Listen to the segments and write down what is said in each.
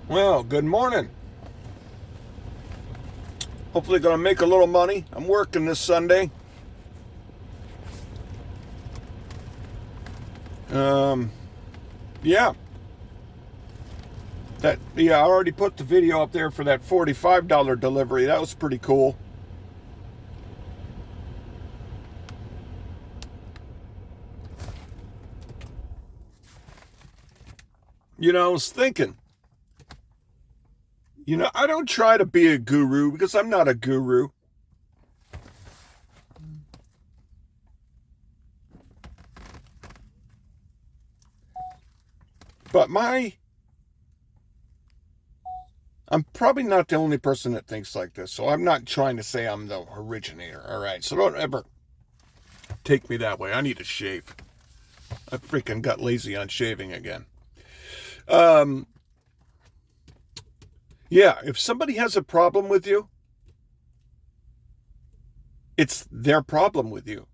Well, good morning. Hopefully gonna make a little money. I'm working this Sunday. Um, yeah. I already put the video up there for that $45 delivery. That was pretty cool. I was thinking, I don't try to be a guru because I'm not a guru. But I'm probably not the only person that thinks like this. So I'm not trying to say I'm the originator. All right. So don't ever take me that way. I need to shave. I freaking got lazy on shaving again. Um, yeah. If somebody has a problem with you, it's their problem with you.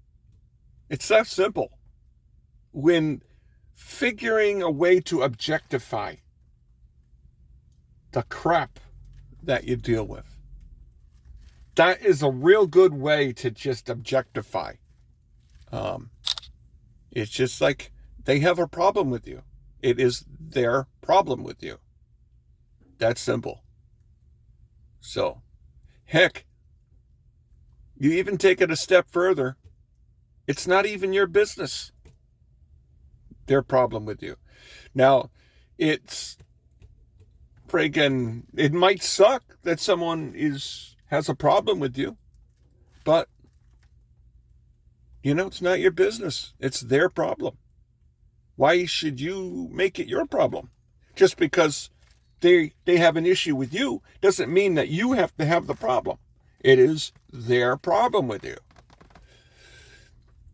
It's that simple. When figuring a way to objectify the crap that you deal with, that is a real good way to just objectify. Um, it's just like they have a problem with you. It is their problem with you. That's simple. So, heck, you even take it a step further. It's not even your business. Their problem with you. Now, it's it might suck that someone has a problem with you, but it's not your business. It's their problem. Why should you make it your problem? Just because they have an issue with you doesn't mean that you have to have the problem. It is their problem with you.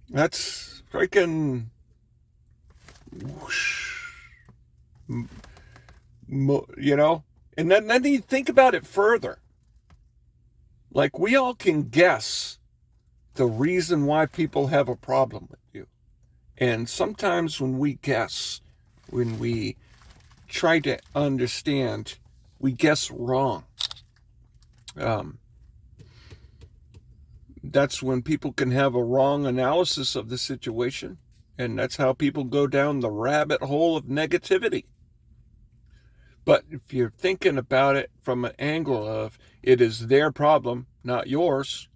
That's freaking whoosh, and then you think about it further. Like, we all can guess the reason why people have a problem with you. And sometimes when we guess, when we try to understand, we guess wrong. That's when people can have a wrong analysis of the situation. And that's how people go down the rabbit hole of negativity. But if you're thinking about it from an angle of it is their problem, not yours,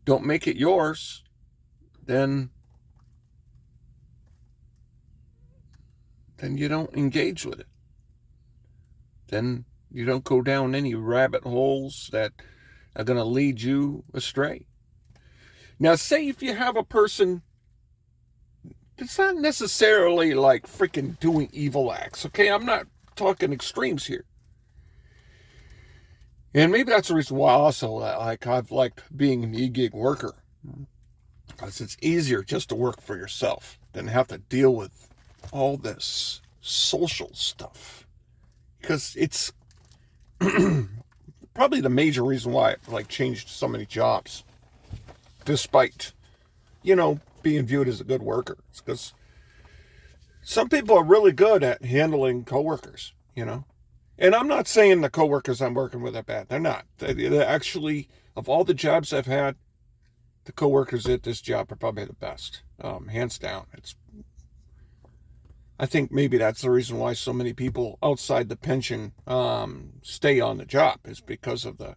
don't make it yours, then you don't engage with it. Then you don't go down any rabbit holes that are going to lead you astray. Now, say if you have a person that's not necessarily like freaking doing evil acts, okay? I'm not talking extremes here. And maybe that's the reason why also like I've liked being an e-gig worker. Because it's easier just to work for yourself than have to deal with all this social stuff. Because it's probably the major reason why I've like changed so many jobs. Despite, being viewed as a good worker. It's because some people are really good at handling coworkers. And I'm not saying the coworkers I'm working with are bad. They're not. They're actually, of all the jobs I've had, the coworkers at this job are probably the best, hands down. I think maybe that's the reason why so many people outside the pension stay on the job, is because of the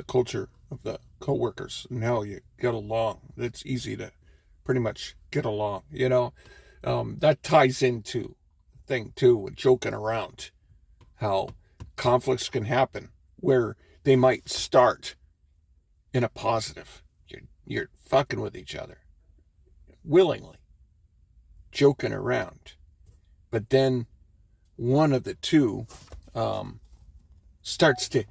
culture of the coworkers and how you get along. It's easy to pretty much get along. That ties into the thing too with joking around, how conflicts can happen where they might start in a positive. You're fucking with each other willingly, joking around, but then one of the two starts to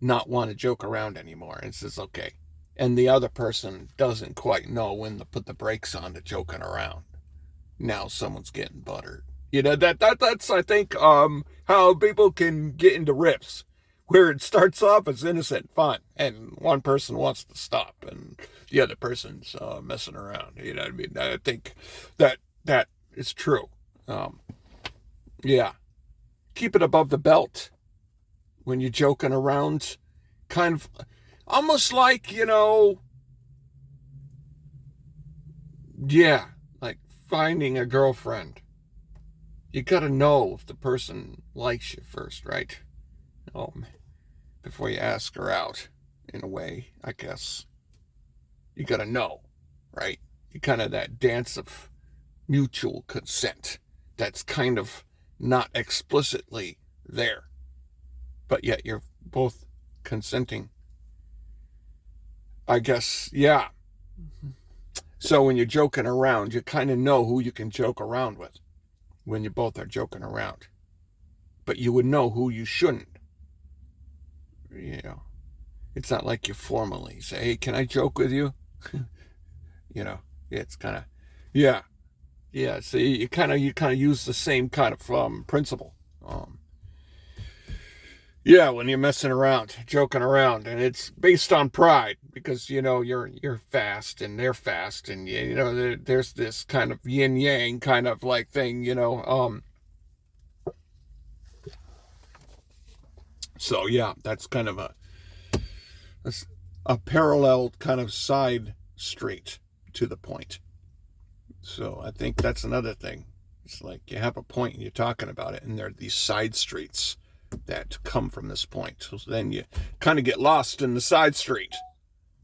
not want to joke around anymore and says, okay. And the other person doesn't quite know when to put the brakes on to joking around. Now someone's getting buttered. That's I think how people can get into riffs where it starts off as innocent fun and one person wants to stop and the other person's messing around. You know what I mean? I think that is true. Yeah. keep it above the belt when you're joking around, kind of almost like, yeah, like finding a girlfriend. You got to know if the person likes you first, right? Before you ask her out, in a way, I guess. You got to know, right? You kind of that dance of mutual consent that's kind of not explicitly there, but yet you're both consenting, I guess. Yeah. So when you're joking around, you kind of know who you can joke around with when you both are joking around, but you would know who you shouldn't. It's not like you formally say, hey, can I joke with you? It's kind of, yeah. So you kind of use the same kind of principle. When you're messing around, joking around, and it's based on pride because you're fast and they're fast, and there's this kind of yin yang kind of like thing, So yeah, that's kind of a parallel kind of side street to the point. So I think that's another thing. It's like you have a point and you're talking about it, and there are these side streets that come from this point. So then you kind of get lost in the side street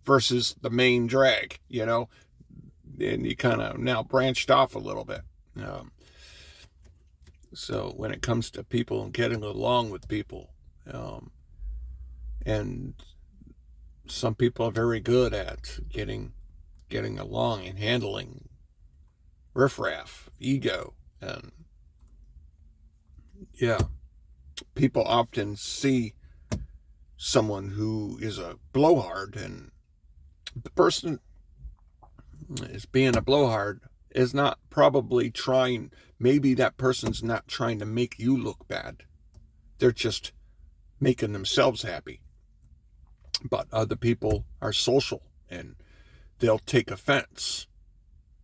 versus the main drag, and you kind of now branched off a little bit. So when it comes to people and getting along with people, and some people are very good at getting along and handling riffraff, ego, and people often see someone who is a blowhard, and the person is being a blowhard is not probably trying, maybe that person's not trying to make you look bad. They're just making themselves happy. But other people are social, and they'll take offense,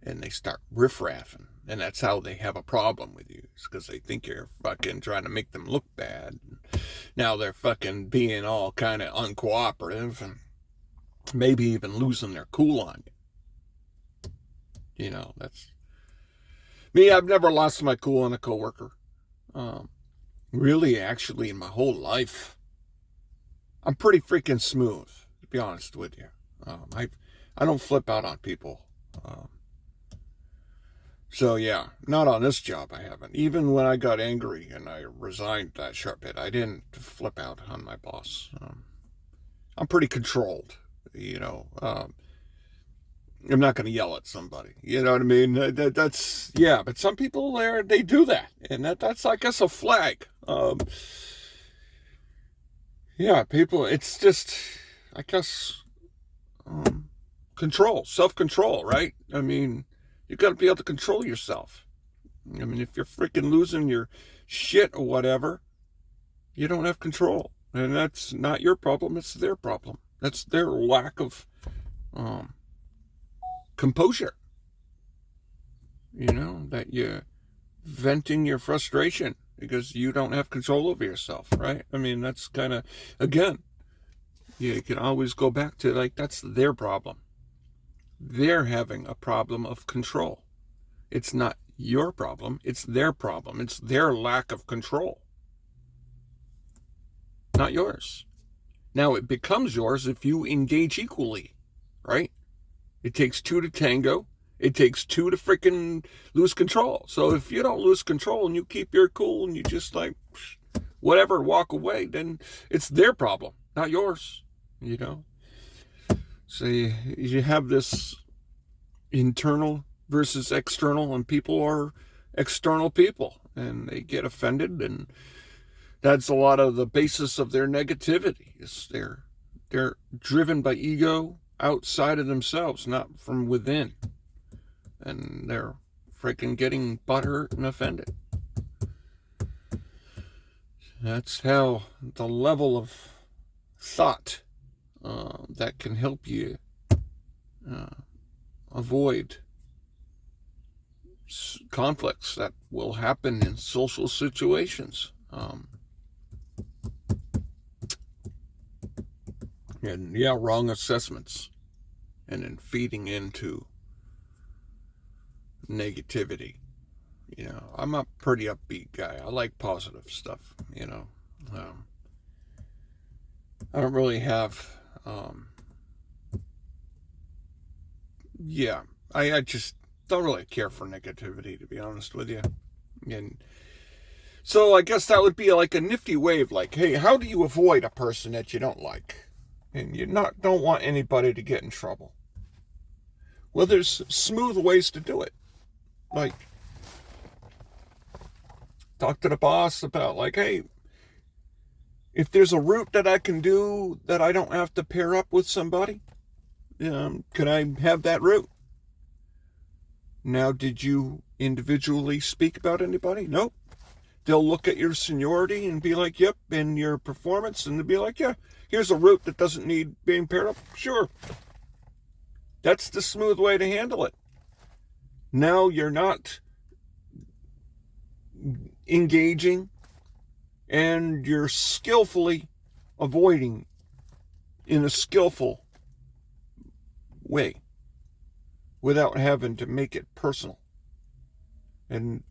and they start riffraffing, and that's how they have a problem with you. It's because they think you're fucking trying to make them look bad. Now they're fucking being all kind of uncooperative, and maybe even losing their cool on you. That's me. I've never lost my cool on a coworker. Really, actually, in my whole life, I'm pretty freaking smooth, to be honest with you. I don't flip out on people. So yeah, not on this job I haven't. Even when I got angry and I resigned that sharp hit, I didn't flip out on my boss. I'm pretty controlled, I'm not going to yell at somebody. You know what I mean? That's, yeah, but some people they do that. And that's, I guess, a flag. People, it's just, I guess, control, self-control, right? I mean, you got to be able to control yourself. I mean, if you're freaking losing your shit or whatever, you don't have control. And that's not your problem, it's their problem. That's their lack of composure. That you're venting your frustration because you don't have control over yourself, right? I mean, that's kind of, again, you can always go back to, like, that's their problem. They're having a problem of control. It's not your problem, it's their problem. It's their lack of control, not yours. Now, it becomes yours if you engage equally, right? It takes two to tango. It takes two to freaking lose control. So if you don't lose control and you keep your cool and you just like, whatever, walk away, then it's their problem, not yours, So you have this internal versus external, and people are external people, and they get offended, and that's a lot of the basis of their negativity. Is they're driven by ego outside of themselves, not from within. And they're freaking getting butthurt and offended. That's how the level of thought that can help you avoid conflicts that will happen in social situations. Um, and yeah, wrong assessments, and then feeding into negativity. I'm a pretty upbeat guy. I like positive stuff. I don't really have. Yeah, I just don't really care for negativity, to be honest with you. And so I guess that would be like a nifty way of like, hey, how do you avoid a person that you don't like, and you don't want anybody to get in trouble? Well, there's smooth ways to do it. Like, talk to the boss about like, hey, if there's a route that I can do that I don't have to pair up with somebody, can I have that route? Now, did you individually speak about anybody? Nope. They'll look at your seniority and be like, yep, and your performance, and they'll be like, yeah, here's a route that doesn't need being paired up. Sure. That's the smooth way to handle it. Now you're not engaging, and you're skillfully avoiding in a skillful way without having to make it personal. And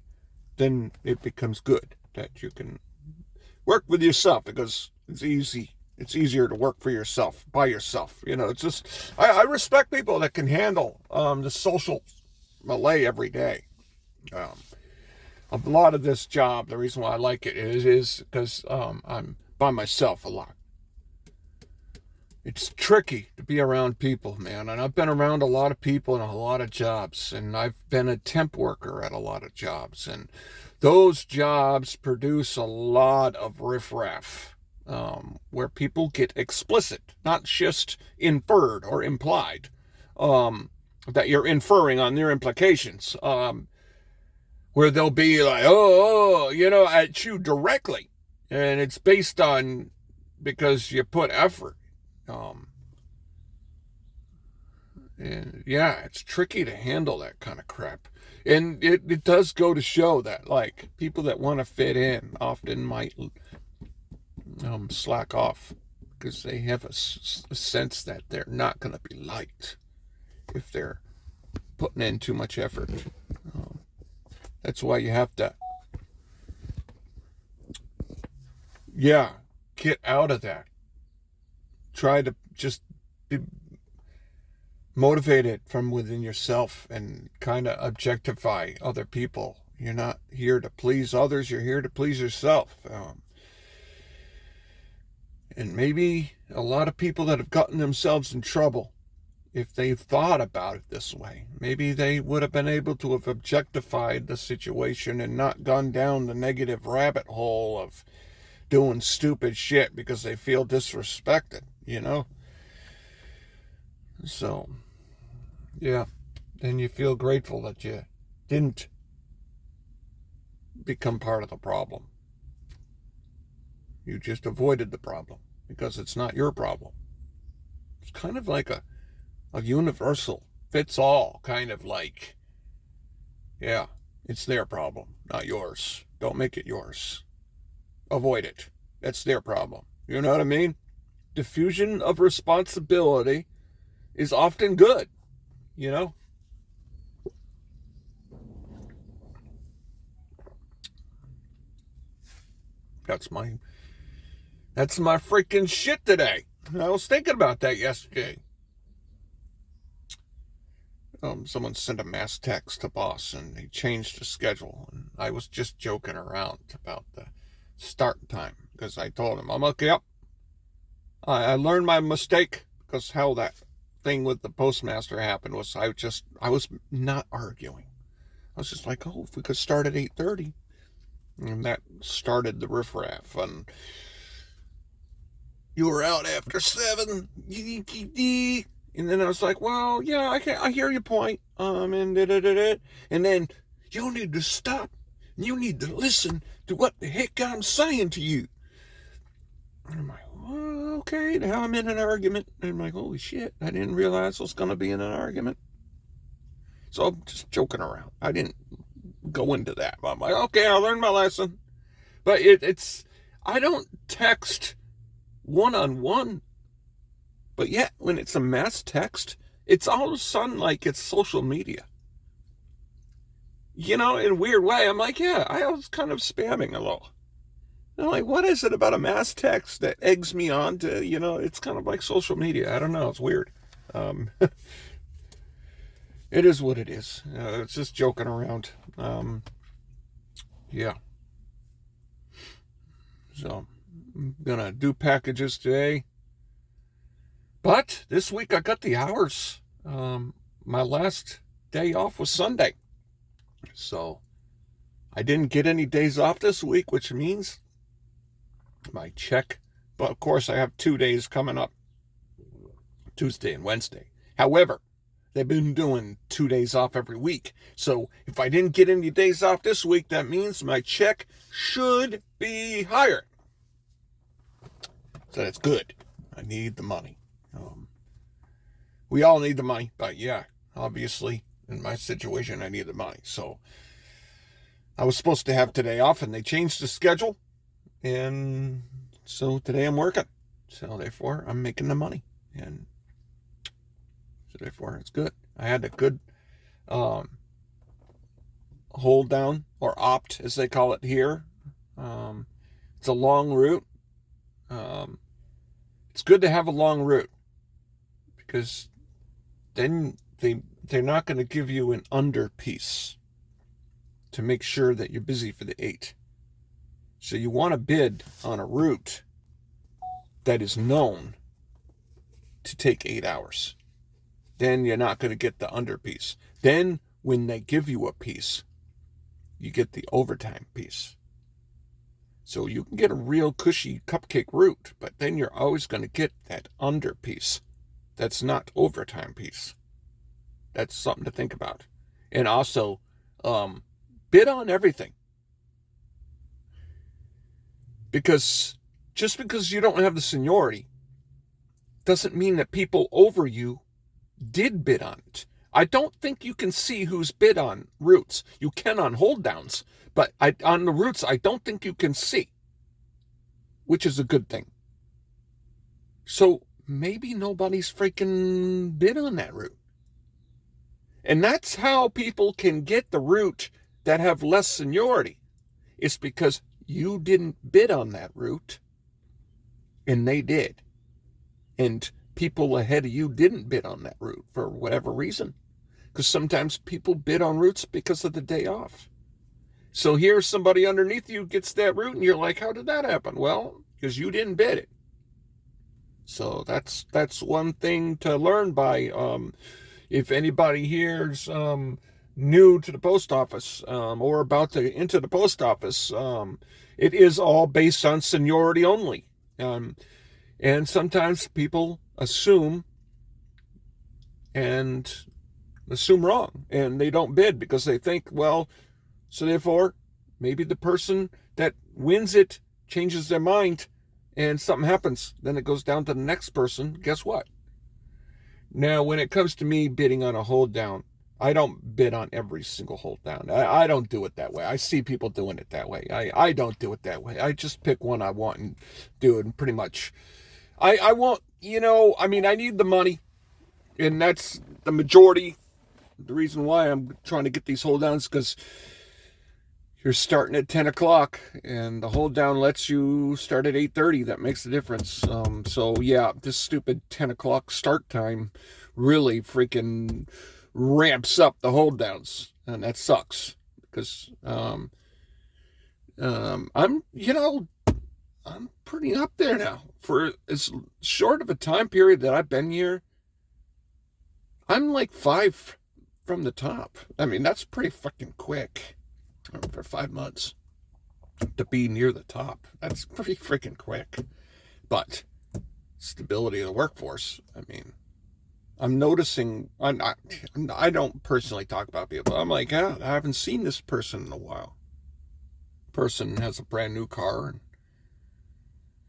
then it becomes good that you can work with yourself, because it's easy. It's easier to work for yourself, by yourself. It's just, I respect people that can handle the social melee every day. A lot of this job, the reason why I like it is because I'm by myself a lot. It's tricky to be around people, man. And I've been around a lot of people in a lot of jobs. And I've been a temp worker at a lot of jobs. And those jobs produce a lot of riffraff, where people get explicit, not just inferred or implied, that you're inferring on their implications, where they'll be like, at you directly. And it's based on, because you put effort. And yeah, it's tricky to handle that kind of crap. And it does go to show that, like, people that want to fit in often might slack off, because they have a sense that they're not going to be liked if they're putting in too much effort. That's why you have to, get out of that. Try to just be motivated from within yourself and kind of objectify other people. You're not here to please others. You're here to please yourself. And maybe a lot of people that have gotten themselves in trouble, if they've thought about it this way, maybe they would have been able to have objectified the situation and not gone down the negative rabbit hole of doing stupid shit because they feel disrespected, So, yeah, then you feel grateful that you didn't become part of the problem. You just avoided the problem because it's not your problem. It's kind of like a universal fits all, kind of like, yeah, it's their problem, not yours. Don't make it yours. Avoid it. That's their problem. You know what I mean? Diffusion of responsibility is often good, That's my freaking shit today. I was thinking about that yesterday. Someone sent a mass text to boss, and he changed the schedule, and I was just joking around about the start time, because I told him, I'm okay, yep. I learned my mistake, because how that thing with the postmaster happened was I was not arguing. I was just like, oh, if we could start at 8:30. And that started the riffraff. And you were out after 7. And then I was like, well, yeah, I hear your point. And then you need to stop. You need to listen to what the heck I'm saying to you. And I'm like, well, okay, now I'm in an argument. And I'm like, holy shit, I didn't realize I was going to be in an argument. So I'm just joking around. I didn't go into that. I'm like, okay, I learned my lesson. But it's, I don't text one-on-one, but yet when it's a mass text, it's all of a sudden like it's social media. In a weird way, I'm like, yeah, I was kind of spamming a little. I'm like, what is it about a mass text that eggs me on to, it's kind of like social media. I don't know. It's weird. It is what it is. It's just joking around. Yeah. So I'm going to do packages today. But this week I got the hours. My last day off was Sunday. So I didn't get any days off this week, which means my check. But of course I have 2 days coming up, Tuesday and Wednesday. However, they've been doing 2 days off every week. So if I didn't get any days off this week, that means my check should be higher. So that's good. I need the money. We all need the money, but yeah, obviously in my situation, I need the money. So I was supposed to have today off and they changed the schedule. And so today I'm working. So therefore I'm making the money. And so therefore it's good. I had a good hold down, or opt as they call it here. It's a long route. It's good to have a long route because then they're not going to give you an under piece to make sure that you're busy for the 8. So you want to bid on a route that is known to take 8 hours. Then you're not going to get the under piece. Then when they give you a piece, you get the overtime piece. So you can get a real cushy cupcake route, but then you're always going to get that under piece. That's not overtime piece. That's something to think about. And also, bid on everything. Because just because you don't have the seniority doesn't mean that people over you did bid on it. I don't think you can see who's bid on routes. You can on hold downs, but on the routes, I don't think you can see, which is a good thing. So maybe nobody's freaking bid on that route. And that's how people can get the route that have less seniority. It's because you didn't bid on that route, and they did. And people ahead of you didn't bid on that route for whatever reason. Because sometimes people bid on routes because of the day off. So here's somebody underneath you gets that route, and you're like, how did that happen? Well, because you didn't bid it. So that's one thing to learn by. If anybody here's new to the post office or about to enter the post office, it is all based on seniority only. And sometimes people assume wrong, and they don't bid because they think, well, so therefore maybe the person that wins it changes their mind and something happens. Then it goes down to the next person. Guess what? Now, when it comes to me bidding on a hold down, I don't bid on every single hold down. I don't do it that way. I see people doing it that way. I don't do it that way. I just pick one I want and do it, and pretty much I won't, I need the money, and that's the majority. The reason why I'm trying to get these hold downs because you're starting at 10 o'clock, and the hold down lets you start at 8:30. That makes the difference. So yeah, this stupid 10 o'clock start time really freaking ramps up the hold downs, and that sucks because I'm pretty up there now. For as short of a time period that I've been here, I'm like 5 from the top. That's pretty fucking quick for 5 months to be near the top. That's pretty freaking quick. But stability of the workforce, I'm noticing, I don't personally talk about people. I'm like, I haven't seen this person in a while. Person has a brand new car, and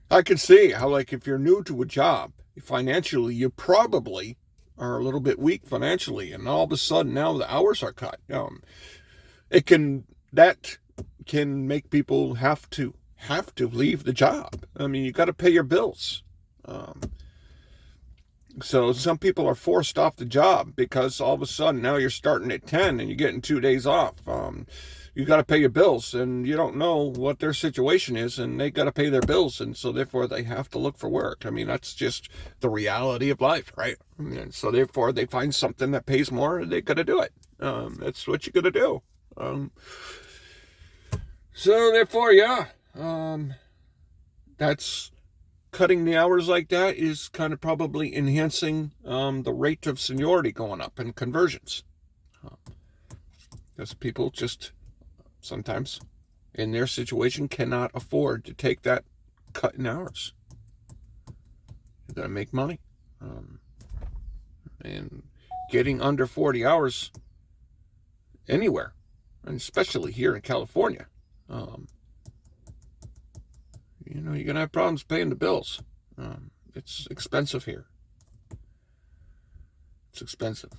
I can see how, like, if you're new to a job, financially, you probably are a little bit weak financially, and all of a sudden now the hours are cut. That can make people have to have to leave the job. I mean, you got to pay your bills. So some people are forced off the job because all of a sudden now you're starting at 10 and you're getting 2 days off. You got to pay your bills, and you don't know what their situation is, and they got to pay their bills, and so therefore they have to look for work. I mean, that's just the reality of life, right? And so therefore they find something that pays more, and they got to do it. That's what you got to do. So therefore, yeah, that's cutting the hours like that is kind of probably enhancing the rate of seniority going up and conversions. Because people just sometimes in their situation cannot afford to take that cut in hours. You got to make money. And getting under 40 hours anywhere, and especially here in California, you're going to have problems paying the bills. It's expensive here. It's expensive.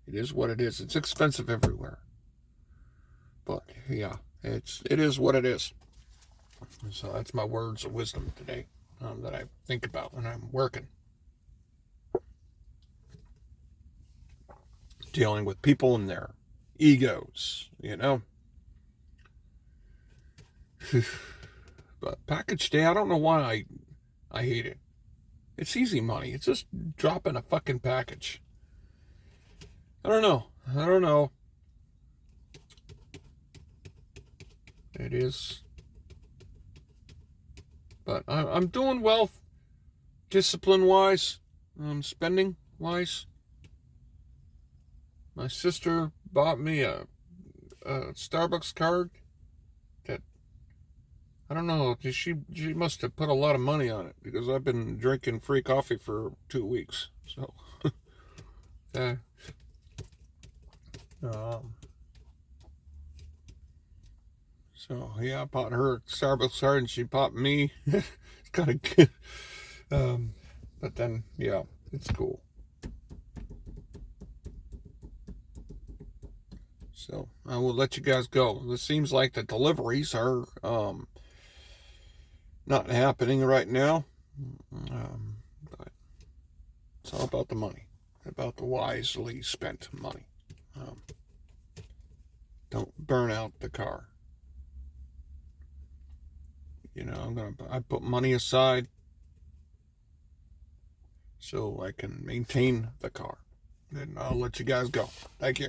It is what it is. It's expensive everywhere. But, yeah, it is what it is. So that's my words of wisdom today that I think about when I'm working. Dealing with people and their egos, But package day, I don't know why I hate it. It's easy money. It's just dropping a fucking package. I don't know. It is. But I'm doing well discipline-wise, spending-wise. My sister bought me a Starbucks card that, I don't know, she must have put a lot of money on it because I've been drinking free coffee for 2 weeks. So, so yeah, I bought her a Starbucks card and she bought me. It's kind of good. But then, yeah, it's cool. So I will let you guys go. It seems like the deliveries are not happening right now. But it's all about the money, about the wisely spent money. Don't burn out the car. I put money aside so I can maintain the car. And I'll let you guys go. Thank you.